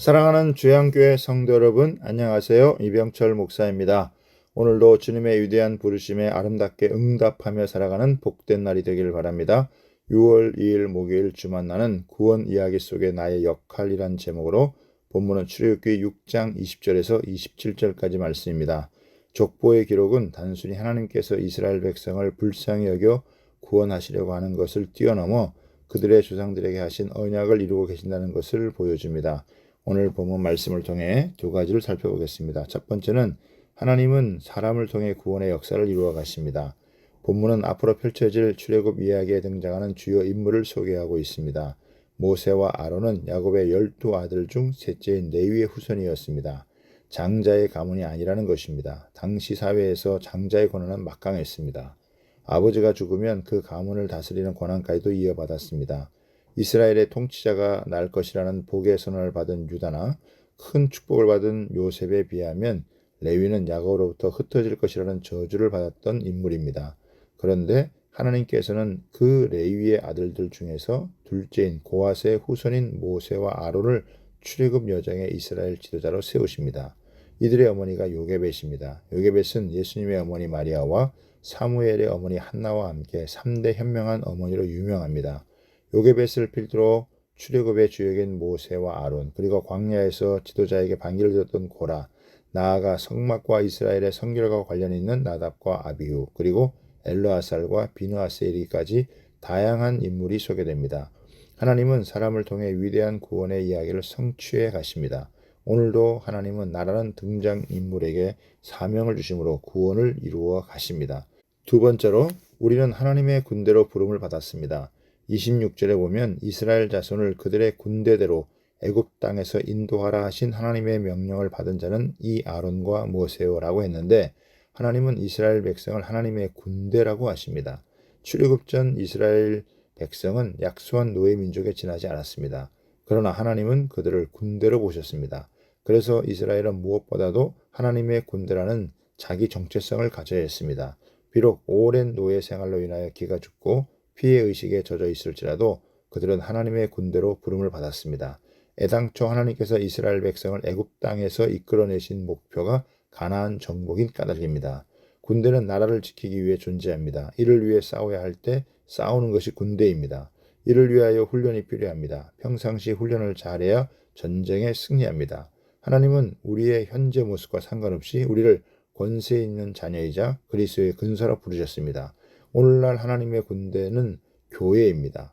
사랑하는 주양교회 성도 여러분, 안녕하세요. 이병철 목사입니다. 오늘도 주님의 위대한 부르심에 아름답게 응답하며 살아가는 복된 날이 되기를 바랍니다. 6월 2일 목요일 주 만나는 구원 이야기 속의 나의 역할이란 제목으로 본문은 출애굽기 6장 20절에서 27절까지 말씀입니다. 족보의 기록은 단순히 하나님께서 이스라엘 백성을 불쌍히 여겨 구원하시려고 하는 것을 뛰어넘어 그들의 조상들에게 하신 언약을 이루고 계신다는 것을 보여줍니다. 오늘 본문 말씀을 통해 두 가지를 살펴보겠습니다. 첫 번째는 하나님은 사람을 통해 구원의 역사를 이루어 가십니다. 본문은 앞으로 펼쳐질 출애굽 이야기에 등장하는 주요 인물을 소개하고 있습니다. 모세와 아론은 야곱의 12아들 중 셋째인 레위의 후손이었습니다. 장자의 가문이 아니라는 것입니다. 당시 사회에서 장자의 권한은 막강했습니다. 아버지가 죽으면 그 가문을 다스리는 권한까지도 이어받았습니다. 이스라엘의 통치자가 날 것이라는 복의 선언을 받은 유다나 큰 축복을 받은 요셉에 비하면 레위는 야곱으로부터 흩어질 것이라는 저주를 받았던 인물입니다. 그런데 하나님께서는 그 레위의 아들들 중에서 둘째인 고핫의 후손인 모세와 아론을 출애굽 여정의 이스라엘 지도자로 세우십니다. 이들의 어머니가 요게벳입니다. 요게벳은 예수님의 어머니 마리아와 사무엘의 어머니 한나와 함께 3대 현명한 어머니로 유명합니다. 요게벳을 필두로 출애굽의 주역인 모세와 아론, 그리고 광야에서 지도자에게 반기를 들었던 고라, 나아가 성막과 이스라엘의 성결과 관련 있는 나답과 아비후, 그리고 엘르아살과 비느하스에 이르기까지 다양한 인물이 소개됩니다. 하나님은 사람을 통해 위대한 구원의 이야기를 성취해 가십니다. 오늘도 하나님은 나라는 등장인물에게 사명을 주심으로 구원을 이루어 가십니다. 두 번째로 우리는 하나님의 군대로 부름을 받았습니다. 26절에 보면 이스라엘 자손을 그들의 군대대로 애굽 땅에서 인도하라 하신 하나님의 명령을 받은 자는 이 아론과 모세요라고 했는데 하나님은 이스라엘 백성을 하나님의 군대라고 하십니다. 출애굽 전 이스라엘 백성은 약소한 노예 민족에 지나지 않았습니다. 그러나 하나님은 그들을 군대로 보셨습니다. 그래서 이스라엘은 무엇보다도 하나님의 군대라는 자기 정체성을 가져야 했습니다. 비록 오랜 노예 생활로 인하여 기가 죽고 피해의식에 젖어 있을지라도 그들은 하나님의 군대로 부름을 받았습니다. 애당초 하나님께서 이스라엘 백성을 애굽 땅에서 이끌어내신 목표가 가나안 정복인 까닭입니다. 군대는 나라를 지키기 위해 존재합니다. 이를 위해 싸워야 할 때 싸우는 것이 군대입니다. 이를 위하여 훈련이 필요합니다. 평상시 훈련을 잘해야 전쟁에 승리합니다. 하나님은 우리의 현재 모습과 상관없이 우리를 권세 있는 자녀이자 그리스도의 근사로 부르셨습니다. 오늘날 하나님의 군대는 교회입니다.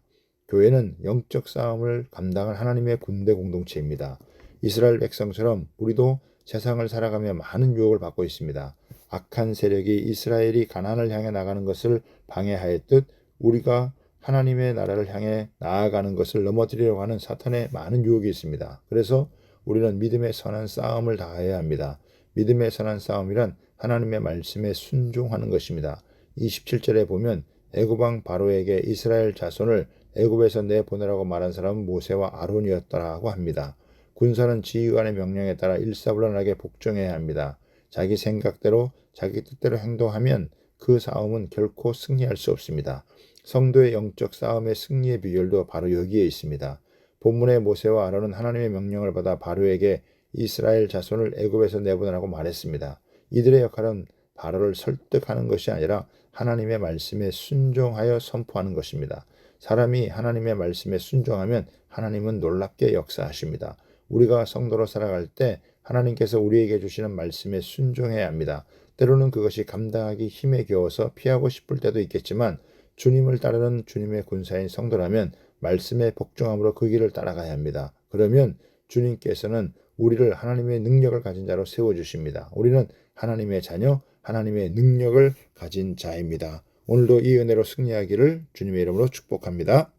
교회는 영적 싸움을 감당할 하나님의 군대 공동체입니다. 이스라엘 백성처럼 우리도 세상을 살아가며 많은 유혹을 받고 있습니다. 악한 세력이 이스라엘이 가나안을 향해 나가는 것을 방해하였듯 우리가 하나님의 나라를 향해 나아가는 것을 넘어뜨리려고 하는 사탄의 많은 유혹이 있습니다. 그래서 우리는 믿음의 선한 싸움을 다해야 합니다. 믿음의 선한 싸움이란 하나님의 말씀에 순종하는 것입니다. 27절에 보면 애굽 왕 바로에게 이스라엘 자손을 애굽에서 내보내라고 말한 사람은 모세와 아론이었다라고 합니다. 군사는 지휘관의 명령에 따라 일사불란하게 복종해야 합니다. 자기 생각대로 자기 뜻대로 행동하면 그 싸움은 결코 승리할 수 없습니다. 성도의 영적 싸움의 승리의 비결도 바로 여기에 있습니다. 본문의 모세와 아론은 하나님의 명령을 받아 바로에게 이스라엘 자손을 애굽에서 내보내라고 말했습니다. 이들의 역할은 바로를 설득하는 것이 아니라 하나님의 말씀에 순종하여 선포하는 것입니다. 사람이 하나님의 말씀에 순종하면 하나님은 놀랍게 역사하십니다. 우리가 성도로 살아갈 때 하나님께서 우리에게 주시는 말씀에 순종해야 합니다. 때로는 그것이 감당하기 힘에 겨워서 피하고 싶을 때도 있겠지만 주님을 따르는 주님의 군사인 성도라면 말씀에 복종함으로 그 길을 따라가야 합니다. 그러면 주님께서는 우리를 하나님의 능력을 가진 자로 세워주십니다. 우리는 하나님의 자녀, 하나님의 능력을 가진 자입니다. 오늘도 이 은혜로 승리하기를 주님의 이름으로 축복합니다.